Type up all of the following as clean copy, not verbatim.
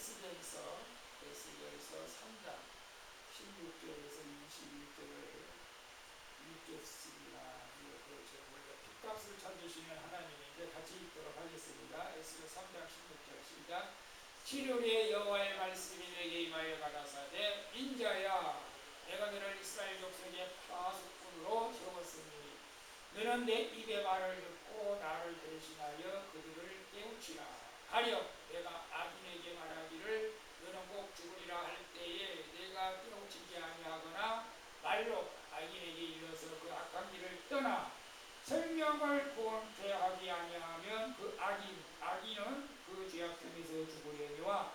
에스겔서 3장 16절에서 21절을 읽겠습니다. 우리가 핏값을 찾으시는 하나님인데 같이 읽도록 하겠습니다. 에스겔 3장 16절 시작. 7월에 여호와의 말씀이 내게 임하여 가라사대 인자야 내가 너를 이스라엘 족속의 파수꾼으로 세웠으니 너는 내 입의 말을 듣고 나를 대신하여 그들을 깨우치라. 가령 내가 악인에게 말하기를 너는 꼭 죽으리라 할 때에 내가 깨우치지 아니하거나 말로 악인에게 일러서 그 악한 길을 떠나 생명을 구원케 하지 아니하면 그 악인은 그 죄악 중에서 죽으려니와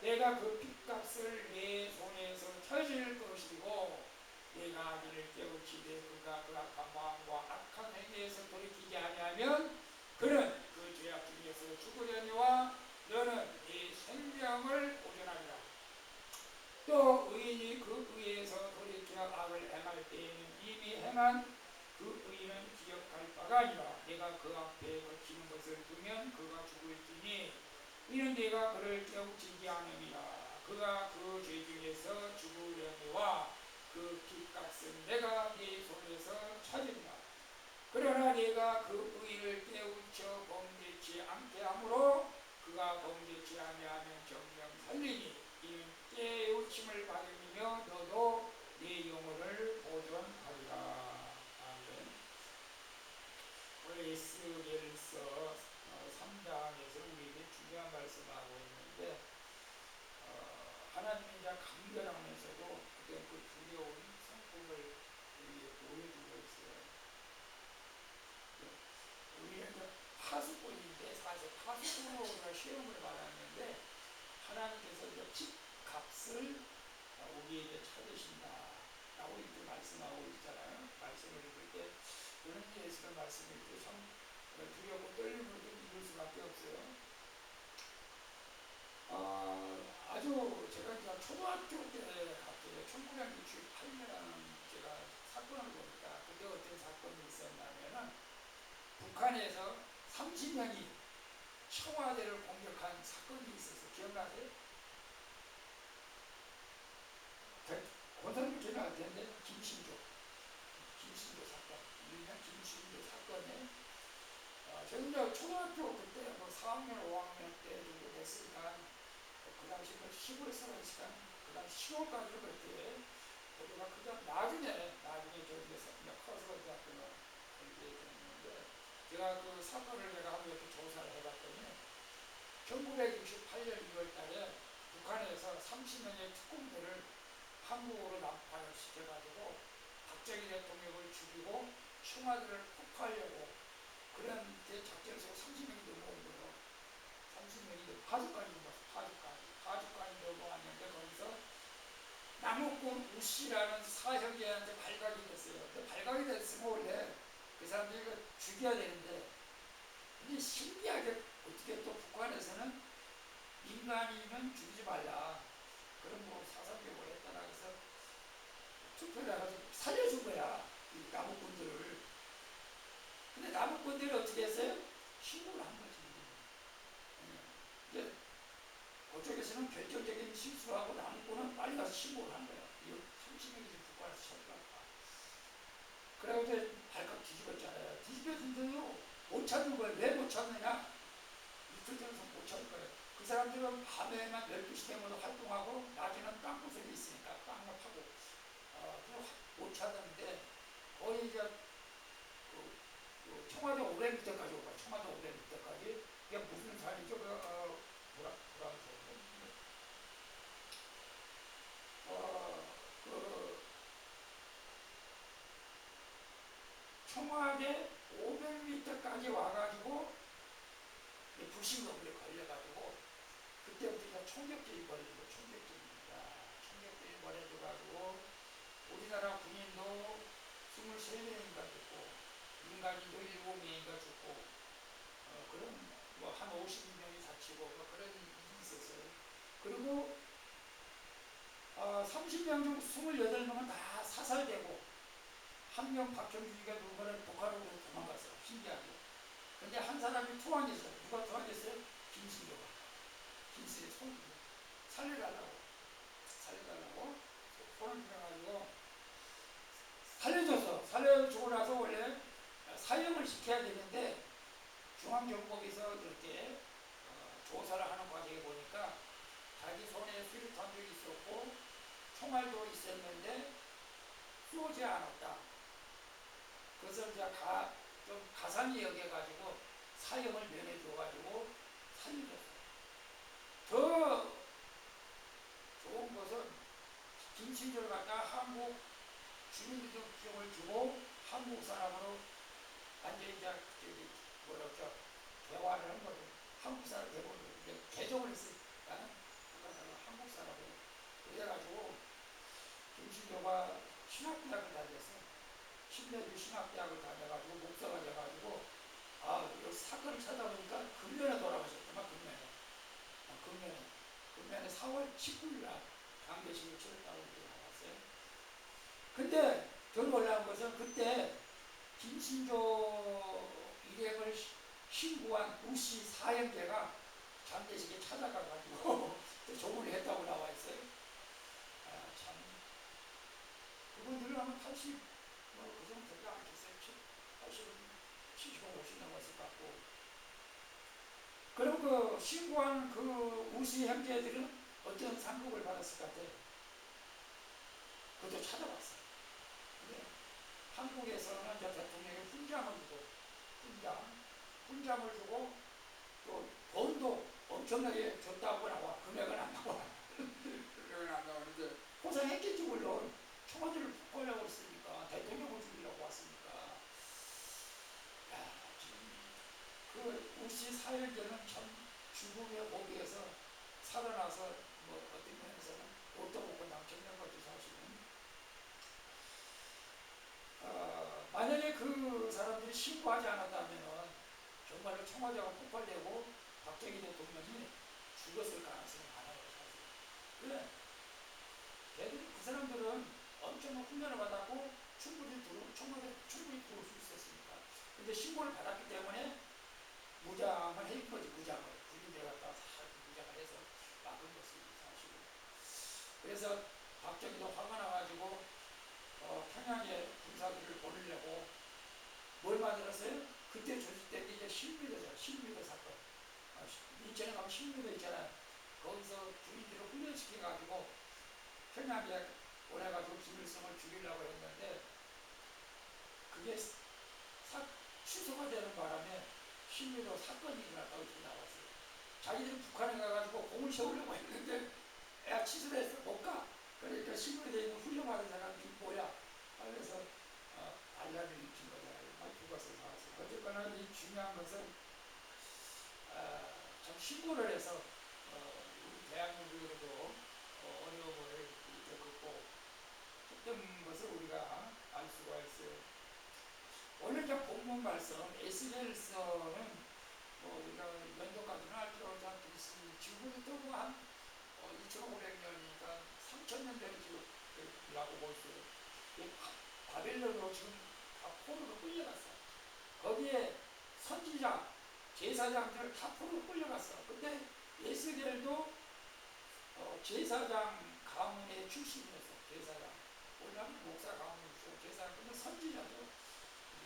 내가 그 핏값을 내 손에서 찾을 것이고 내가 악인을 깨우치되 그가 그 악한 마음과 악한 행위에서 돌이키지 아니하면 그는 그 죄악 중에서 죽으려니와 너는 네 생명을 보존하리라. 또 의인이 그 의에서 돌이켜 악을 행할 때에는 이미 행한 그 의인은 기억할 바가 아니라 내가 그 앞에 거치는 것을 두면 그가 죽을지니 이는 내가 그를 깨우치지 않음이라. 그가 그 죄 중에서 죽으려니와 그 핏값은 내가 네 손에서 찾으리라. 그러나 내가 그 의를 깨우쳐 범죄치 않게 하므로 그가 범죄치 아니하면 정령 살리니 이는 깨우침을 받으며 너도 네 영혼을 보존하리라. 아멘. 오늘 에스겔서 3장에서 우리에게 중요한 말씀하고 있는데 하나님이 간결하면서도 그 두려운 성품을 우리에게 보여주고 있어요. 우리는 파수꾼인데 사실 파수꾼으로 우리가 시험을 받았는데 하나님께서 핏값을 우리에게 찾으신다라고 이렇게 말씀하고 있잖아요. 말씀을 읽을 때 저는 예수의 말씀을 읽을 때 참 두렵고 떨림으로 읽을 수밖에 없어요. 아주 제가 이제 초등학교 때 갑자기 1968년 제가 사건을 보니까 그때 어떤 사건이 있었냐면은 북한에서 30명이 청와대를 공격한 사건이 있었어요. 기억나세요? 고등학교 때는 할 텐데 김신조 사건, 일명 김신조 사건에 저는 초등학교 그때 뭐 4학년, 5학년 때 정도 됐으니까 그 당시 시골에 살았으니까 그 당시 10월까지 그렇게 우리가 그냥 나중에 저기에서 커서 대학교가 그렇게 됐는데 제가 그 사건을 내가 한번 이렇게 조사를 해봤더니 1968년 2월 달에 북한에서 30명의 특공대를 한국으로 남파를 시켜가지고 박정희 대통령을 죽이고 청와대를 폭파하려고 그런 작전에서 30명이 넘어온 거예요. 30명이 파주까지 넘어왔는데 거기서 남욱군 우씨라는 사형제한테 발각이 됐어요. 근데 발각이 됐으면 원래 그 사람들이 죽여야 되는데 근데 신기하게 어떻게 또 북한에서는 민간인은 죽이지 말라. 그런 뭐 사상교육을 했다라 해서 투표를 해가지고 살려준 거야. 이 남욱군들을. 근데 남욱군들이 어떻게 했어요? 신고를 한 거지. 이제 그쪽에서는 결정적인 실수를 하고 남욱군은 빨리 가서 신고를 한 거야. 이거 30명이 북한에서 쳐들어갔다. 그래가지고 발칵 뒤집었잖아요. 뒤집어진데도 못 찾는 거예요. 왜 못 찾느냐? 이틀 전에서 못 찾을 거예요. 그 사람들은 밤에만 12시 되면 활동하고 낮에는 땅구석에 있으니까 땅을 파고 못 찾았는데 거의 이제 청와대 500m까지 오고 청와대 500m까지 이게 무슨 산이죠? 청와대 500m까지 와가지고 불신검에 걸려가지고 그때부터 총격전이 벌어지고 총격전이 벌어져가지고 우리나라 군인도 23명인가 죽고 민간인도 7명인가 죽고 그런 뭐 한 50명이 다치고 뭐 그런 일이 있었어요. 그리고 30명 중 28명은 다 사살되고 한 명 박형준이가 누구는 북한으로 도망갔어요. 신기하게. 근데 한 사람이 투항했어요. 누가 투항했어요? 김신조가. 김신의 손이요. 살려달라고 손을 들어가지고 살려줬어. 살려주고 나서 원래 사형을 시켜야 되는데 중앙정보에서 이렇게 조사를 하는 과정에 보니까 자기 손에 수류탄도 있었고 총알도 있었는데 쏘지 않았다. 그것을 이제 좀 가산이 여겨가지고 사형을 면해줘가지고 살려줬어. 더 좋은 것은 김신조를 갖다가 한국 주민등록증을 주고 한국 사람으로 완전히 이제 뭐랄까 대화를 한 거죠. 한국 사람 대부분 개종을 했으니까 한국 사람으로 그래가지고 김신조가 신학대학을 다녔어. 신대주 신학대학을 다녀가지고 목사가 돼가지고 이 사건을 찾아보니까 금년에 돌아가셨더만. 금년에 4월 19일 날 강제식을 치렀다고 이렇게 나왔어요. 근데 더 놀라운 것은 그때 김신조 일행을 신고한 루시 사형제가 장례식에 찾아가가지고 조문을 했다고 나와 있어요. 참 그분들은 아마 80, 그 정도 되지 않겠어요. 70, 50 넘었을 것 같고. 그럼 그 신고한 그 우시 형제들은 어떤 상급을 받았을 것 같아요? 그것도 찾아봤어요. 근데 한국에서는 이제 대통령이 훈장을 주고, 훈장을 주고, 또 돈도 엄청나게 줬다고 나와. 금액은 안 나와. 금액은 안 나오는데, 포상했겠지, 물론. 청와대를 북권하고 있으니까, 대통령을 죽이려고 왔으니까. 지금, 그 우시 사형제는 참 죽음의 목에서 살아나서, 어떤 면에서는 옷도 먹고 남쳤는 거죠, 사실은. 만약에 그 사람들이 신고하지 않았다면 정말로 청와대가 폭발되고 박정희 대통령이 죽었을 가능성이 많아요, 사실. 그래. 그 사람들은 엄청난 훈련을 받았고 청와대 충분히 들어올 수 있었으니까. 근데 신고를 받았기 때문에 무장을 한 거지, 무장을. 군인들 갖다가 무장을 해서 막은 것입니다, 사실은. 그래서 박정희도 화가 나가지고 평양에 군사들을 보내려고 뭘 만들었어요? 그때 조직된 게 이제 실미도죠. 실미도 사건. 인천에 가면 실미도 있잖아요. 거기서 군인들을 훈련시켜가지고 평양에 보내가지고 김일성을 죽이려고 했는데 그게 취소가 되는 바람에 실미도 사건이 일어났다고 이렇게 나왔어요. 자기들이 북한에 가가지고 공을 세우려고 했는데 취소됐어. 못 가. 그러니까 실미도에 있는 훈련받은 사람들이 뭐야? 그래서 반란을 일으킨 거잖아요. 죽어서 나왔어요. 어쨌거나 이 중요한 것은 참 신고를 해서 우리 대한민국에도 어려움을 겪었던 것을 우리가 알 수가 있어요. 오늘 이제 본문 말씀 에스겔서는 우리가 연도까지는 알 필요 없지 않겠습니다. 지금부터 한 2500년이니까 3000년 전에 지금이라고 볼 수 있어요. 바벨론으로 지금 다 포로로 끌려갔어. 거기에 선지자, 제사장들 다 포로로 끌려갔어. 근데 에스겔도 제사장 가문의 출신이었어. 제사장. 원래는 목사 가문이었어. 제사장. 근데 선지자죠.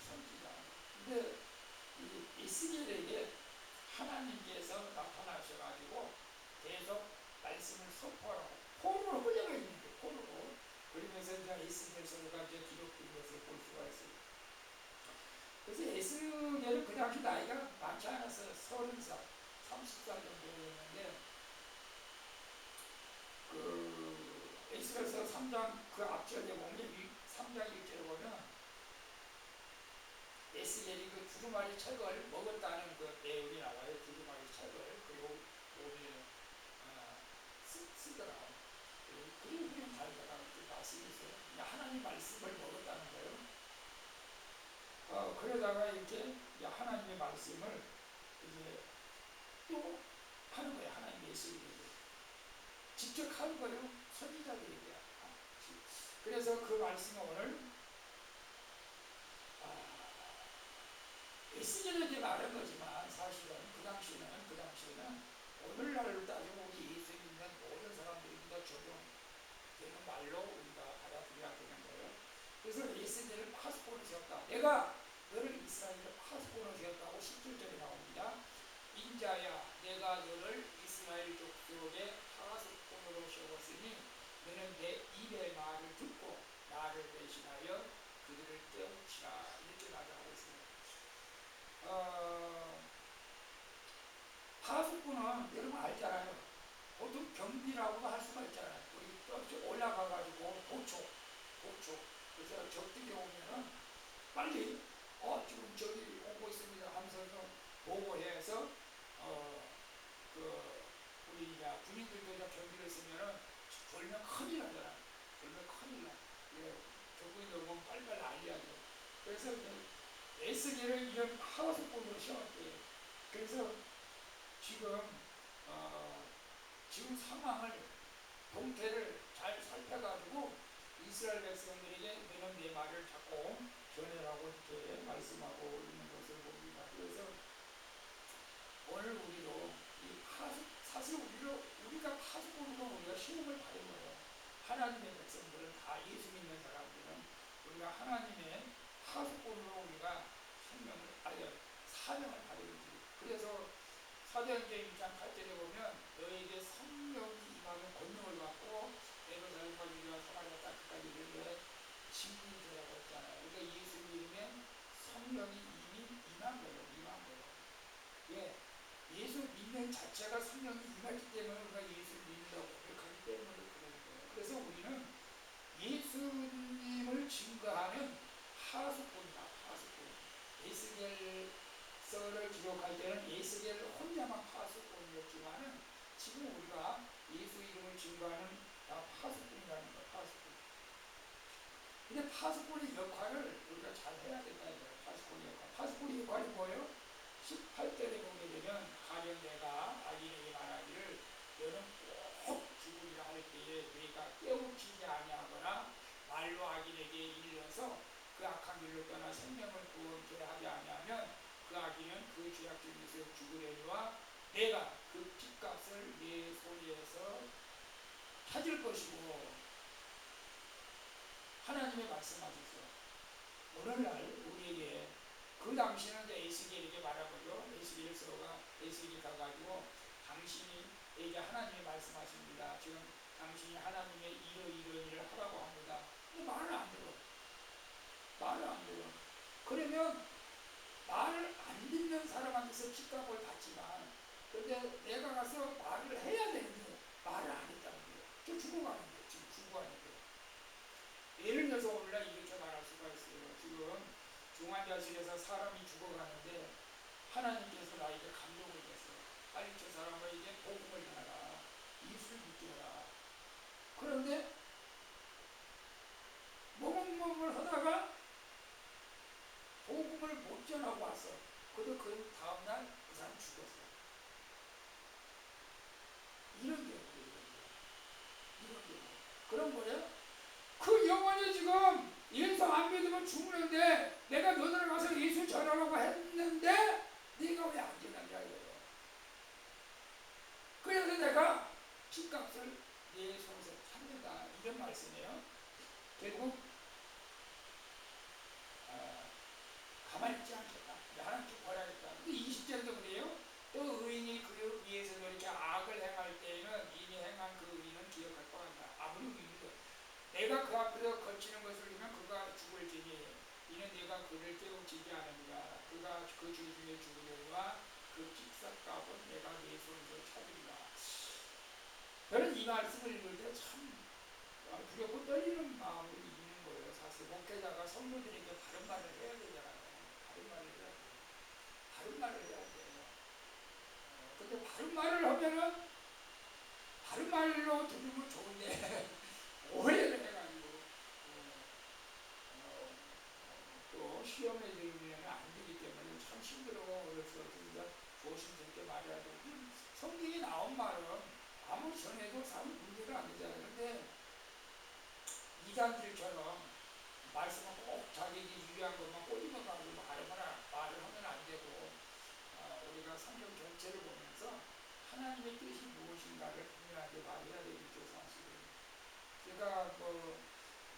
선지자. 근데 이 에스겔에게 하나님께서 나타나셔가지고 계속 말씀을 선포하라고 포로로 끌려가 있는데, 포로로. 그러면서 이제 에스겔서가 이제 기록된 것을 볼 수가 있어요. 그래서 에스겔은 그 당시 나이가 많지 않았어요. 30살, 30살 정도였는데, 에스겔서 3장 그 앞절에 보면 3장 1절에 보면 에스겔이 그 두루마리 책을 먹었다는 그 내용이 나와요. 두루마리 책을. 그리고 몸에 쓰더라. 그리고 그냥 달다가 말씀이 있어요. 하나님 말씀을 먹었다는 거예요. 그러다가 이렇게 하나님의 말씀을 이제 또 하는 거예요. 하나님 예수님에게 직접 하는 거예요. 선지자들에게. 그래서 그 말씀이 오늘 에스겔에게 말한 거지만 사실은 그 당시에는 오늘날로 따지고 우리 예수 믿는 모든 사람 말로 우리가 받아들여야 되는 거예요. 그래서 에스겔을 파수꾼으로 세웠다. 내가 너를 이스라엘의 파수꾼으로 세웠다고 17절에 나옵니다. 인자야, 내가 너를 이스라엘 족속의 파수꾼으로 세웠으니 너는 내 입의 말을 듣고 나를 대신하여 그들을 깨우치라. 이렇게 말하고 있습니다. 파수꾼은 여러분 알잖아요. 보통 경비라고도 할 수가 있잖아요. 우리 올라가가지고 도촉. 그래서 적들이 오면은 빨리 지금 저기 오고 있습니다 하면서 보고해서 우리 이제 군인들도 이제 경비를 쓰면은 걸면 큰일 나잖아요. 걸면 큰일 나. 예, 적군이 오면 빨리빨리 알려야죠. 그래서 에스겔을 이런 파수꾼으로 세웠대요. 그래서 지금 상황을 동태를 잘 살펴가지고 이스라엘 백성들에게 너는 내 말을 자꾸 전해라고 이렇게 말씀하고 있는 것을 봅니다. 그래서 오늘 우리도 사실 우리가 파수꾼으로 우리가 시험을 받은 거예요. 하나님의 백성들은 다 예수 믿는 사람들은 우리가 하나님의 파수꾼으로 우리가 사명을 받은 거지. 그래서 사도행전 1장 8절에 보면 너에게 성령이 임하면 권능을 받고 예루살렘과 유대와 사마리아 땅까지 이르러 증인이 되라고 했잖아요. 그러니까 예수 믿으면 성령이 이미 임한 거예요. 예, 예수 믿는 자체가 성령이 임하기 때문에 우리가 예수를 믿는다고 고백하기 때문에 그러는 거예요. 그래서 우리는 예수님을 증거하는 파수꾼이다. 에스겔서를 기록할 때는 에스겔 혼자만 파수꾼이었지만은 지금 우리가 예수 이름을 증거하는 파수꾼이라는 거예요. 파수꾼. 근데 파수꾼의 역할을 우리가 잘 해야 된다 이거예요. 파수꾼의 역할이 뭐예요? 18절에 보게 되면 가령 내가 악인에게 말하기를 너는 꼭 죽으리라 할 때에 내가 깨우치지 아니하거나 말로 악인에게 일러서 그 악한 길로 떠나 생명을 구원케 하지 아니하면 그 악인은 그 죄악중에서 죽으려니와 내가 그 핏값을 내 손에서 찾을 것이고 하나님의 말씀하셨어요. 오늘날 우리에게 그 당시에는 에스겔에게 말하고요. 에스겔이 가가지고 당신에게 하나님이 말씀하십니다. 지금 당신이 하나님의 이런 일을 하라고 합니다. 근데 말을 안 들어. 그러면 말을 안 듣는 사람한테서 핏값을 받지만 그런데 내가 가서 말을 해야 되는데 말을 안 했다는 거예요. 저 죽어가는 거예요. 지금 죽어가는 거예요. 예를 들어서 오늘날 이렇게 말할 수가 있어요. 지금 중환자실에서 사람이 죽어가는데 하나님께서 나에게 감동을 줬어요. 빨리 저 사람에게 복음을 전하라. 예수를 믿게 해라. 그런데 머뭇머뭇 하다가 복음을 못 전하고 왔어. 그래도 그 다음날 그 사람 죽었어. 이런 경우. 그런 거예요? 그 영혼이 지금 예수 안 믿으면 죽는데 내가 너들 가서 예수 전하라고 했는데 네가 왜 안 전하냐 이거예요. 그래서 내가 핏값을 내 손에서 찾는다 이런 말씀이에요. 결국 가만히 있지 않겠다. 하나님께 버려야겠다. 근데 20절도 그래요. 또 의인이 그를 위해서 이렇게 악을 행할 때에는 이미 행한 그 의인은 기억할 것 같다. 아무리 의인도 내가 그 앞에서 거치는 것을 보면 그가 죽을 테니 이는 내가 그를 깨우치지 않으리라. 그가 그 주 중에 죽으려니와 그 핏값은 내가 내 손에서 찾으리라. 저는 이 말씀을 읽을 때 참 두렵고 떨리는 마음이 있는 거예요. 사실 목회자가 성도들에게 바른 말을 해야 되잖아요. 바른 말을 해야 돼요. 근데 바른 말을 하면은 바른 말로 들으면 좋은데 오해를 해가지고 또 시험에 들으면 안 되기 때문에 참 힘들어. 그래서 진짜 조심스럽게 말해야 되고 성경에 나온 말은 아무리 전해도 사실 문제가 안 되잖아요. 근데 이단들처럼 말씀은 꼭 자기에게 유리한 것만 꼬집어 가지고 말을 하면 안 되고 우리가 성경 전체를 보면서 하나님의 뜻이 무엇인가를 분명하게 말해야 되겠죠. 사실은. 제가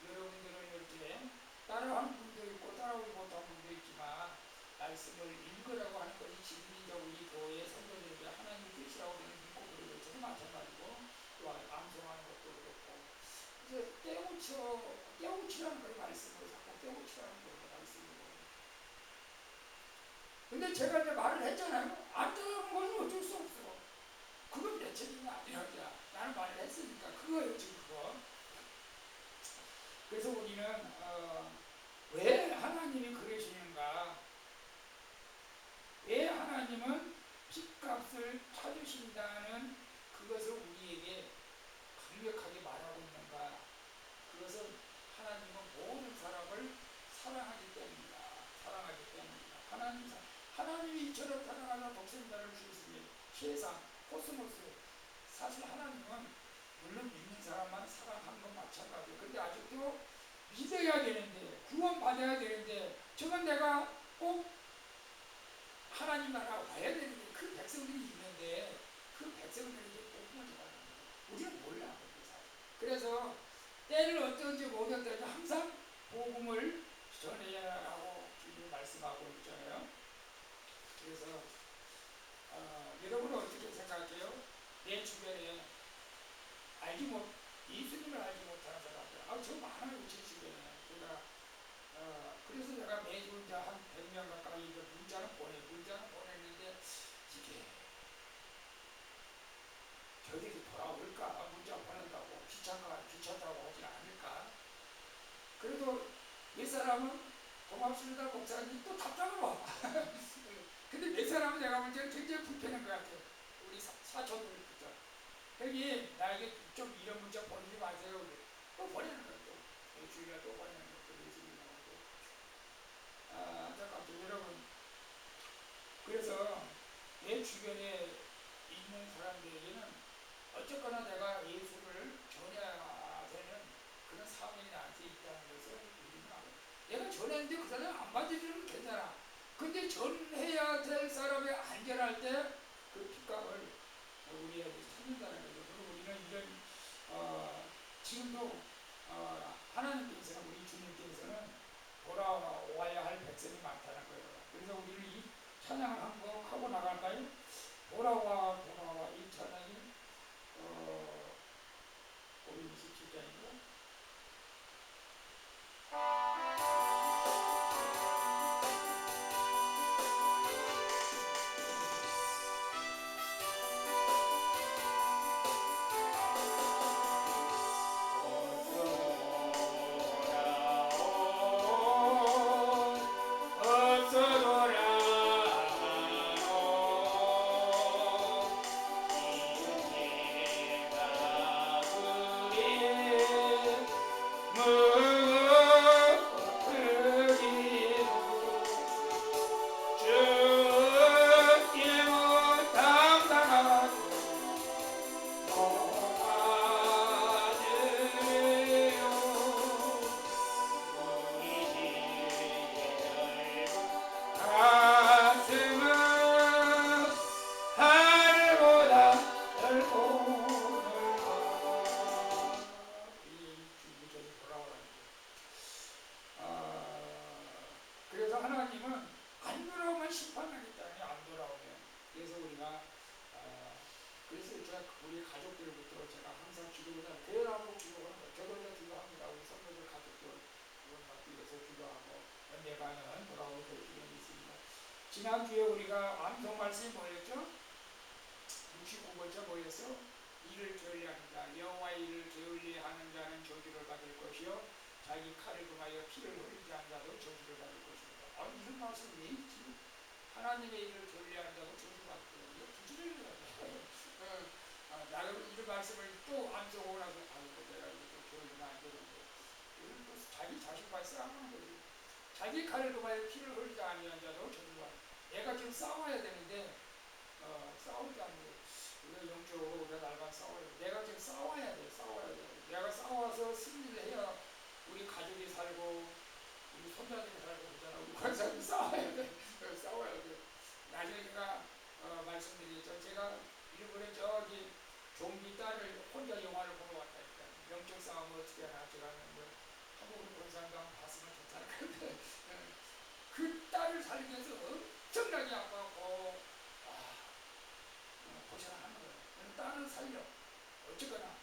여러분들은 이렇게 따라하는 분도 있고 따라오지 못하는 분도 있지만 말씀을 읽으라고 하는 것이 진리적 우리 교회의 성도들에게 하나님 뜻이라고 저는 믿고 그러고 저도 마찬가지고 또 암송하는 것도 그렇고 그래서 깨우치라는 거예요. 말씀으로 자꾸 깨우치라는 거예요. 말씀으로. 근데 제가 이제 말을 했잖아요. 안 들어간 건 어쩔 수 없어. 그건 내 책임이 아니야. 나는 말을 했으니까 그거예요. 지금 그거. 그래서 우리는 왜 하나님이 그러시는가? 왜 하나님은 핏값을 찾으신다는 그것을 우리에게 강력하게 말하고 있는가? 그것은 하나님은 모든 사람을 사랑하기 때문이다. 사랑하기 때문이다. 하나님이 이처럼 사랑하는 독생자를 주셨으니 세상, 코스모스, 사실 하나님은 물론 믿는 사람만 사랑하는 건 마찬가지예요. 근데 아직도 믿어야 되는데, 구원받아야 되는데, 저건 내가 꼭 하나님 나라 와야 되는데, 그 백성들이 있는데, 그 백성들에게 복음을 전하는 거예요. 우리는 몰라. 그래서 때를 어떤지 모르겠다. 항상 복음을 전해야 하고 주님 말씀하고 있잖아요. 그래서 여러분은 어떻게 생각해요? 내 주변에 예수님을 알지 못하는 사람들, 저 많아요. 제 주변에. 그래서 내가 매주 이제 한 100명 가까이 문자는 보냈는데 이게 저들이 돌아올까? 문자 보낸다고 귀찮다고 하지 않을까? 그래도 몇 사람은 고맙습니다 목사님 또 답장을 와. 근데 몇 사람은 내가 볼 때는 굉장히 불편한 것 같아요. 우리 사촌들 그죠? 형님 나에게 좀 이런 문자 보내지 마세요. 또 보내는 것도 주일날 또 보내는 것도 예수님이 나오고 안타깝죠 여러분. 그래서 내 주변에 있는 사람들에게는 어쨌거나 내가 예수를 전해야 되는 그런 사명이 나한테 있다는 것을 우리는 알아요. 내가 전했는데 그 사람이 안 받아들이면 괜찮아. 근데 전해야 될 사람이 안 전할 때 그 핏값을 우리에게 찾는다는 거죠. 그리고 우리는 이런 지금도 하나님께서는 우리 주님께서는 돌아와야 할 백성이 많다는 거예요. 그래서 우리는 이 찬양을 한번 하고 나갈까요? 돌아와 이 찬양이 우리 27장이고 그래서 하나님은 안 돌아오면 심판하겠다니 안 돌아오면. 그래서 우리가 그래서 우리 가족들부터 제가 항상 기도를 하고 대회하고 기도하는 거예요. 저도 기도합니다. 우리 성도들 가족들 구원 받기 위해서 기도하고 언젠가는 돌아오게 될 기회가 있습니다. 지난주에 우리가 암송 말씀이 뭐였죠? 69번째 뭐였어? 이를 게을리하는 자, 여호와의 일을 게을리하는 자는 저주를 받을 것이요 자기 칼을 금하여 피를 흘리지 않는 자도 저주를 받을 것입니다. 이런 말씀이 왜 있지? 하나님의 일을 게을리하는 자도 저주받을 거예요. 이거 부지런해야 나는 이런 말씀을 또 암송하고 나서 내가 이거 게을리면 안 되는데 이건 또 자기 자신과의 싸움하는 거지. 자기 칼을 금하여 피를 흘리지 아니하는 자도 저주받을. 내가 지금 싸워야 되는데 싸우지 않는 우리가 영적으로 우리가 날과 싸워야 돼. 내가 지금 싸워야 돼. 내가 싸워서 승리를 해야 우리 가족이 살고 우리 손자들이 살고 그러잖아. 우리 관사님 싸워야 돼. 싸워야 돼. 나중에 제가 말씀드리죠. 제가 일본에 저기 좀비 딸을 혼자 영화를 보러 왔다니까. 영적 싸움을 살기 위해서 엄청나게 아파하고 고생하는 거예요. 딸을 살려 어쨌거나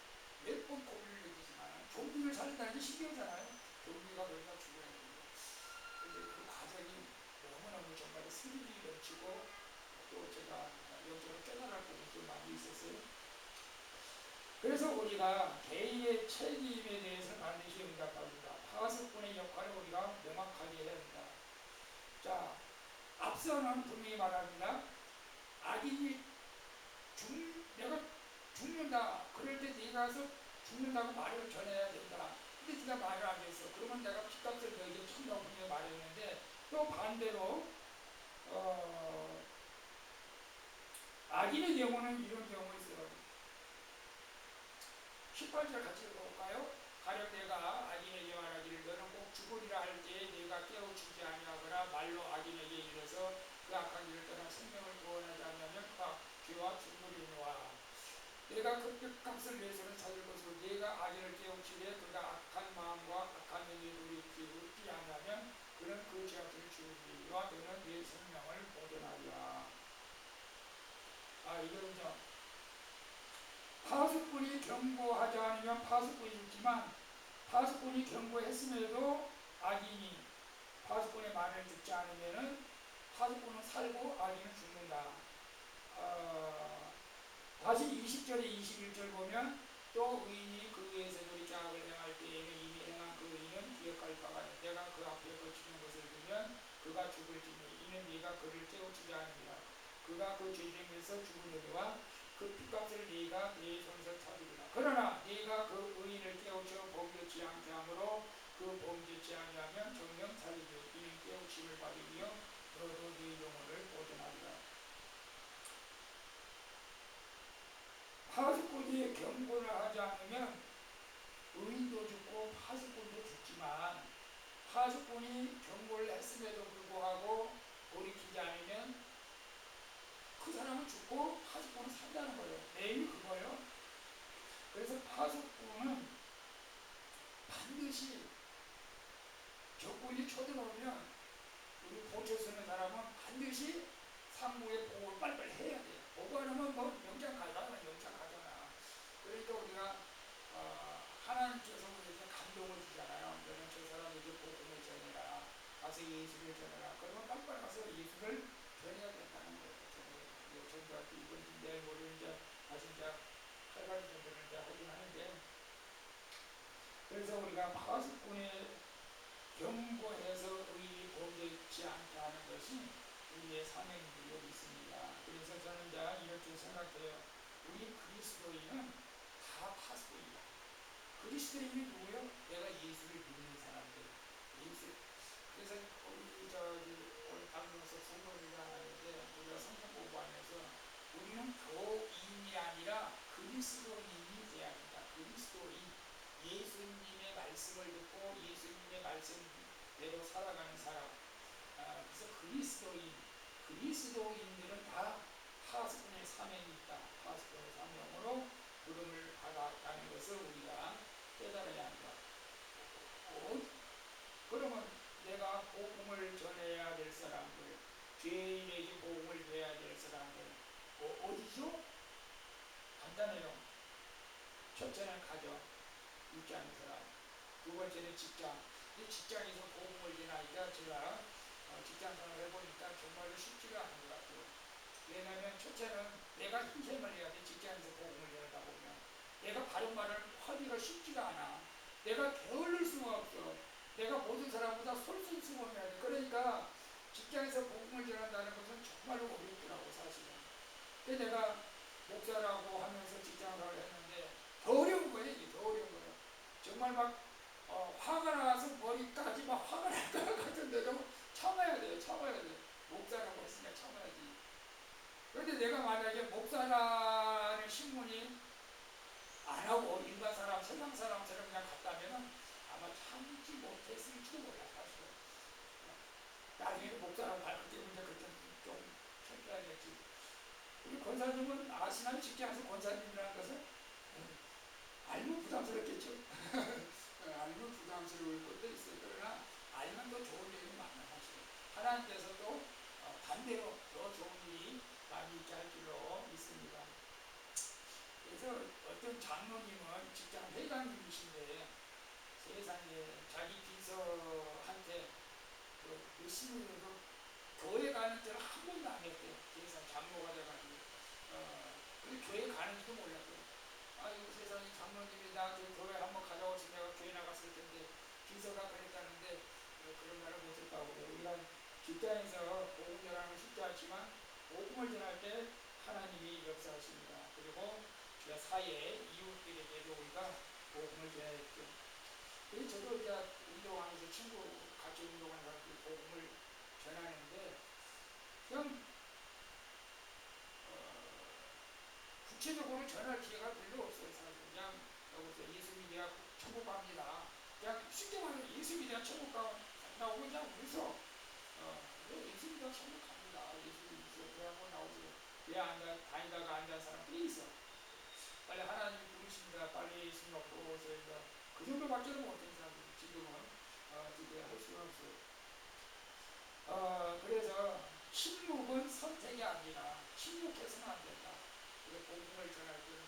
몇 번 고비를 느끼지만 좀비를 살린다는 게 신기하잖아요. 좀비가 그러니까 죽어야 됩니다. 근데 그 과정이 너무너무 정말 스릴이 넘치고 또 제가 영적으로 깨달을 부분도 많이 있었어요. 그래서 우리가 개인의 책임에 대해서 반드시 응답합니다. 파수꾼의 역할을 우리가 명확하게 해야 합니다. 자, 앞서는 분명히 말합니다. 악인이 내가 죽는다. 그럴 때 네가 가서 죽는다고 말을 전해야 된다. 근데 네가 말을 안 했어. 그러면 내가 핏값을 너에게 준다고 분명히 말했는데 또 반대로 악인의 경우는 이런 경우가 있어요. 18절 같이 읽어볼까요? 가령 내가 악인에게 말하기를 너는 꼭 죽으리라 할 때에 내가 깨우치지 아니하거나 말로 악인에게 이르러서 그 악한 길을 떠나 생명을 구원하지 않으면 그 죄와 죽으리니와 내가 그 값을 위해서는 찾을 것으로 내가 악인을 깨우치되 그가 악한 마음과 악한 행위에 돌이키지 않으면 그는 그 죄악을 죽으리와 너는 내 생명을 보존하리라. 이거는요, 파수꾼이 경고하지 않으면 파수꾼이 죽지만 파수꾼이 경고했음에도 악인이 파수꾼의 말을 듣지 않으면 파수꾼은 살고 악인은 죽는다. 다시 20절에 21절 보면 또 의인이 그 위에서 돌이켜 악을 행할 때에는 이미 행한 그 의인은 기억할 바가 내가 그 앞에 거치는 것을 보면 그가 죽을지니 이는 네가 그를 깨우치지 않으리라. 그가 그 죄중에서 죽으려니와 그 핏값을 네가 네 손에서 찾으리라. 그러나 네가 그 의인을 깨우쳐 범죄치 않게 하므로 그 범죄치 아니하면 정령 살리되 이는 깨우침을 받으며 너도 네 영혼을 보존하리라. 파수꾼이 경고를 하지 않으면 의인도 죽고 파수꾼도 죽지만 파수꾼이 경고를 했음에도 불구하고 돌이키지 않으면 그 사람은 죽고 파수꾼은 산다는 거예요. 내용이 그거예요. 그래서 파수꾼은 반드시 적군이 쳐들어오면 우리 보초 쓰는 사람은 반드시 상부의 보호를 빨리빨리 해야 돼요. 보고 안 하면 뭐 영장 가잖아. 그러니까 우리가 하나님께서 우리에게 감동을 주잖아요. 너는 저 사람에게 복음을 전해라. 가서 예수를 전해라. 그러면 빨리빨리 가서 예수를 전해야 된다는 거예요. 전도할 때 이번 내일 모레 이제 다시 이제 8가지 전도를 이제 하긴 하는데, 그래서 우리가 파수꾼에 경고해서 의인이 범죄치 않게 하는 것이 우리의 사명이 여기 있습니다. 그래서 저는 이제 이렇게 생각해요. 우리 그리스도인은 다 파수꾼이다. 그리스도인이 누구예요? 내가 예수를 믿는 사람들. 그래서 우리 오늘 방송에서 성경을 하는데 우리가 성경 공부하면서 우리는 교인이 아니라 그리스도인이 돼야 합니다. 그리스도인. 예수님의 말씀을 듣고 예수님의 말씀대로 살아가는 사람. 그래서 그리스도인들은 다 파수꾼의 사명이 있다. 파수꾼의 사명으로 부름을 받았다는 것을 우리가 깨달아야 한다. 그러면 내가 복음을 전해야 될 사람들, 죄인에게 복음을 전해야 될 사람들, 어디죠? 간단해요. 첫째는 가정, 믿지 않는 사람. 두 번째는 직장. 이 직장에서 복음을 전하기가 제가 직장 생활을 해보니까 정말로 쉽지가 않은 것 같아요. 왜냐하면 첫째는 내가 희생을 해야 돼. 직장에서 복음을 전하다 보면 내가 바른 말을 하기가 쉽지가 않아. 내가 게을릴 수가 없어. 내가 모든 사람보다 솔선수범해야 돼. 그러니까 직장에서 복음을 전한다는 것은 정말로 어렵더라고, 사실은. 근데 내가 목사라고 하면서 직장생활을 했는데 더 어려운 거예요. 이게 더 어려운 거예요. 정말 막 화가 나서 머리까지 막 화가 날 것 같은데도 참아야 돼요. 목사라고 했으니까 참아야지. 그런데 내가 만약에 목사라는 신분이 안 하고 일반 사람, 세상 사람처럼 그냥 갔다면 아마 참지 못했을지도 몰라, 사실은. 나중에 목사라고 밝힐 때문에 그때 좀 창피하겠지. 우리 권사님은 아시나요? 직장에서 권사님이라는 것은? 알면 부담스럽겠죠. 알면 부담스러울 것도 있어요. 그러나 알면 더 좋은 얘기 많아, 사실은. 하나님께서 또 반대로 더 좋은 일이 많이 있게 할 줄로 믿습니다. 그래서 어떤 장로님은 직장 회장님이신데 세상에 자기 비서한테 열심히 교회 가는 데를 한 번도 안 했대. 세상 장로가 돼가지고 근데 교회 가는지도 몰랐대. 아이고 세상에 장로님이 나한테 교회 한번 가져와서 내가 교회 나갔을 텐데 비서가 그랬다는데 그런 말을 못했다고. 우리가 직장에서 복음 전하는 건 쉽지 않지만 복음을 전할 때 하나님이 역사하십니다. 그리고 우리가 사회에 이웃들에게도 우리가 복음을 전해야 했죠. 그래서 저도 이제 운동하면서 친구 같이 운동하는 사람들 복음을 전하는데 그냥 구체적으로 전할 기회가 별로 없어요. 사실 그냥 여기서 예수 믿어야 천국 갑니다. 그냥 쉽게 말하면 예수 믿어야 천국 간다고 그냥 웃어. 예수 믿어야 천국 갑니다. 예수 믿으세요. 그러고 나오세요. 왜 안 다니다가 안 간 사람들이 있어. 빨리 하나님 부르십니다. 빨리 예수 믿고 오세요. 그 정도밖에는 못된 사람들 지금은 어떻게 할 수가 없어요. 그래서 침묵은 선택이 아니라 침묵해서는 안 된다. 복음을 전할 때는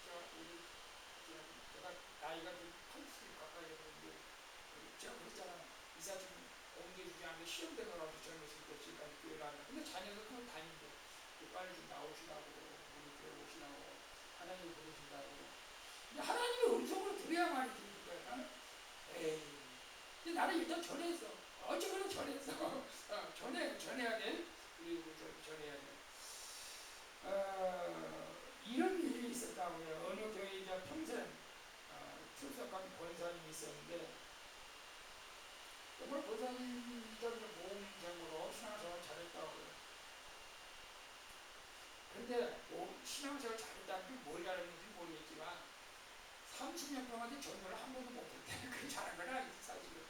제가 나이가 좀 80이 가까이 되는데 제가 그랬잖아요. 이사 좀 옮겨주지 않는데 시험 되느라고 젊었을 때 지금까지 교회를 안 해. 근데 자녀들 그걸 다닌대. 빨리 좀 나오시라고 우리 교회 오시라고 하나님이 부르신다고. 근데 하나님의 음성으로 들어야 말이지. 그러니까 에이. 근데 나는 일단 전했어. 어쩌고는 전했어. 전해야 돼. 그리고 전해야 돼. 이런 일이 있었다고요. 어느 교회이자 평생 출석한 권사님이 있었는데 정말 권사님이자 모험생으로 신앙생활 잘했다고요. 근데 신앙생활 잘했다는 게 뭘 잘했는지 모르겠지만 30년 동안 전도를 한 번도 못했대. 그게 잘한 건 아니지 사실은.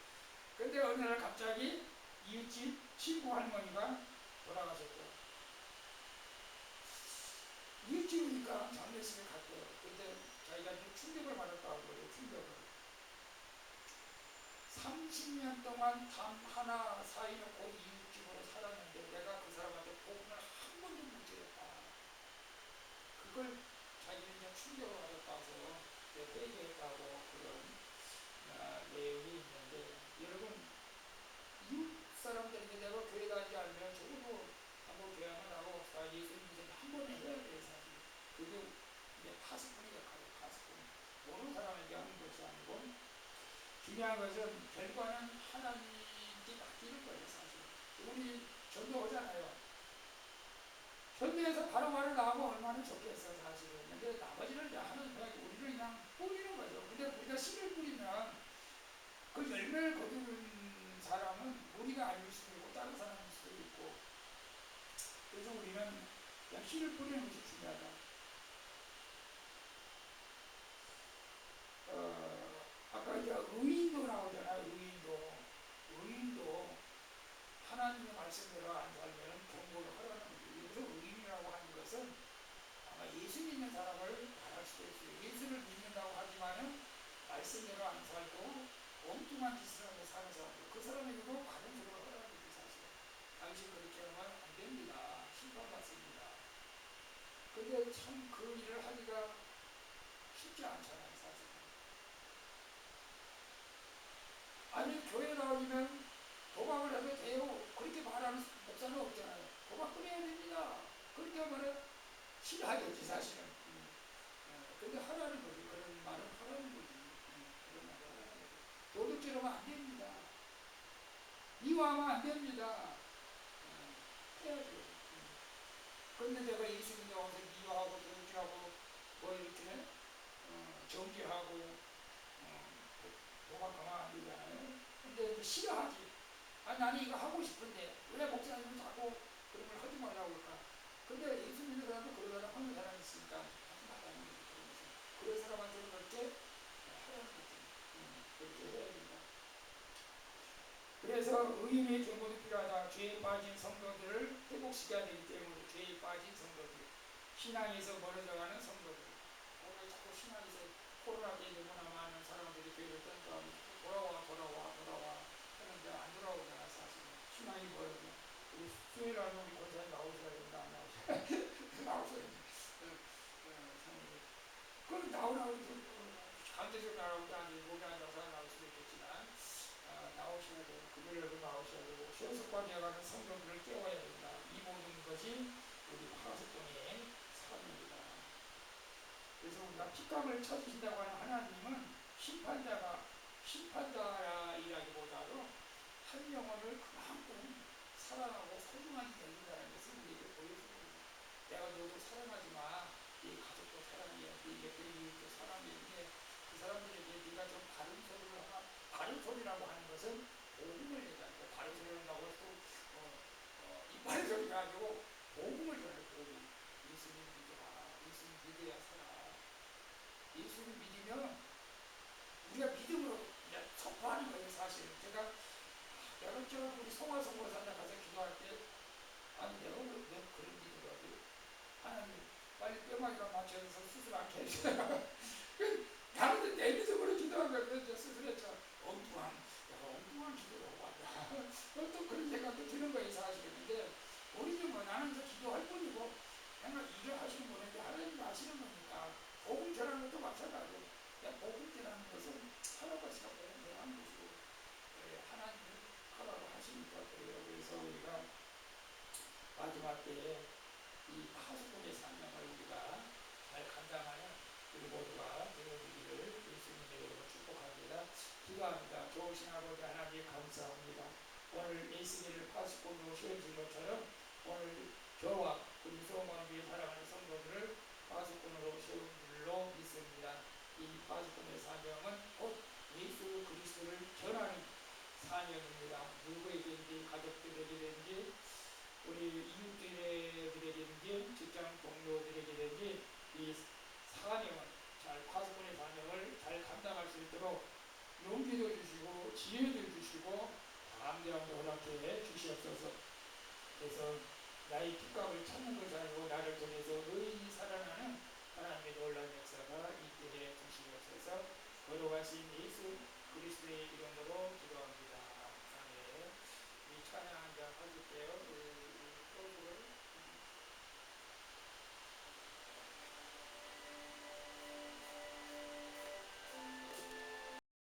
근데 어느 날 갑자기 이웃집 친구 할머니가 돌아가셨죠. 이웃집이니까 장례식에 갔대요. 근데 자기가 충격을 받았다고 그래요. 충격을. 30년 동안 단 하나 사이놓고 이웃집으로 살았는데 내가 그 사람한테 복음을 한 번도 못 드렸다. 그걸 자기는 이제 충격을 받았다고 회개했다고 그런 내용이 있는데 여러분 이웃 사람들에게 내가 교회 가지 않으면 적어도 한번 교양을 하고 예수 믿는 한 번은 해야 돼요. 사실 그게 이제 파수꾼의 역할이에요. 파수꾼 모르는 사람에게 하는 것이 아니고 중요한 것은 결과는 하나님께 맡기는 거예요. 사실 우리 전도하잖아요. 현대에서 바로 말을 나오면 얼마나 좋겠어 사실은. 근데 나머지는 하는 거야. 우리를 그냥 뿌리는 거죠. 근데 우리가 씨를 뿌리면 그 열매를 거두는 사람은 우리가 아닐 수도 있고 다른 사람일 수도 있고. 그래서 우리는 그냥 씨를 뿌리는 것이 중요하다. 아까 이제 의인도 나오잖아요. 의인도 하나님의 말씀대로 안 살면 경고를 하라는 거죠. 여기서 의인이라고 하는 것은 아마 예수 믿는 사람을 말할 수도 있어요. 예수를 믿는다고 하지만은 말씀대로 안 살고 엉뚱한 짓을 하고 사는 사람들, 그 사람에게도 바른 소리를 하라는 거죠. 사실 당신 그렇게 하면 안 됩니다. 심판받습니다. 근데 참 그 일을 하기가 쉽지 않잖아요. 사실 아니 교회 나오면 도박을 해도 돼요. 그렇게 말하는 목사는 없잖아요. 도박 끊어야 됩니다. 그렇게 하면 싫어하겠지 사실은. 근데 하라는 거지. 그런 말은 하라는 거지. 그런 말을 하라는 거지. 도둑질하면 안 됩니다. 미워하면 안 됩니다. 해야죠. 근데 내가 예수 믿는다고 해서 미워하고 도둑질하고 뭐 이렇게 정죄하고 도박하면 안 되잖아요. 근데 싫어하지. 나는 이거 하고 싶은데 왜 목사님은 자꾸 그런 걸 하지 말라고 할까? 근데 예수 믿는 사람도 그러다가 하는 사람이 있으니까 하지 말라는 거지. 그런 사람한테는 그렇게 하라는 거지. 그렇게 해야 된다. 그래서 의인의 경고도 필요하다. 죄에 빠진 성도들을 회복시켜야 되기 때문에 죄에 빠진 성도들, 신앙에서 멀어져가는 성도들. 오늘 자꾸 신앙에서 코로나 때문에 너무나 많은 사람들이 교회를 던져가면서 돌아와 하는데 안 돌아오잖아. 사실 신앙이 멀어져. 반드시 나오지 않으면 목이 안 나서 나올 수도 있겠지만 나오셔야 되고 금요일에도 나오셔야 되고 쇼석과 되어가는 성도들을 깨워야 된다. 이 모든 것이 우리 파수꾼의 삶입니다. 그래서 우리가 핏감을 쳐주신다고 하는 하나님은 심판자이라기보다도 한 영혼을 그만큼 사랑하고 소중하게 여긴다는 것을 우리에게 보여주거든요. 내가 너도 사랑하지 마. 네 가족도 사랑해. 네 옆에 이웃도 사랑해. 그 사람들에게 네가 좀 바른 소리를 하나, 바른 소리라고 하는 것은 복음을 얘기하는 거예요. 바른 소리를 한다고 해서 이빨의 소리가 아니고 복음을 전해. 복음. 예수님 믿어라. 예수님 믿어야 살아. 예수를 믿으면 우리가 믿음으로 그냥 선포하는 거예요. 사실 제가 우리 송화성모산에 가서 기도할 때 아니 내가 왜 그런 믿음을 하지? 하나님 빨리 뼈마귀가 맞춰서 수술 않게 해주세요. 나는 내 믿음으로 기도한 거예요. 수술했죠. 엉뚱한 기도를 하고 왔다. 또 그런 생각도 드는 거예요. 사실은. 근데 우리는 뭐 나는 저 기도할 뿐이고 그냥 일을 하시는 분인데 하나님 아시는 거니까 복음 전하는 것도 마찬가지고 그냥 복음 전하는 것은 할아버지가 복음 전하는 것이고 하나님이 하라고 하시니까 그래요. 그래서 우리가 마지막 때에 이 파수꾼의 사명을 우리가 잘 감당하는 우리 모두가 되어주기를 예수님 이름으로 축복합니다. 기도합니다. 좋으신 아버지 하나님 감사합니다. 오늘 예수님을 파수꾼으로 세워진 것처럼 오늘 저와 우리 소망교회 사랑하는 성도들을 파수꾼으로 세운 줄로 믿습니다. 이 파수꾼의 사명은 곧 예수 그리스도를 전하는 사명입니다. 누구에게든지 가족들에게든지 우리 이웃들에게든지 직장 동료들에게든지 이 사명을 파수꾼의 사명을 잘 감당할 수 있도록 용기도 주시고 지혜도 주시고 담대함도 허락해 주시옵소서. 그래서 나의 핏값을 찾는 것이 아니고 나를 통해서 의인이 살아나는 하나님의 놀라운 역사가 있게 해 주시옵소서. 걸어가신 예수 그리스도의 이름으로 기도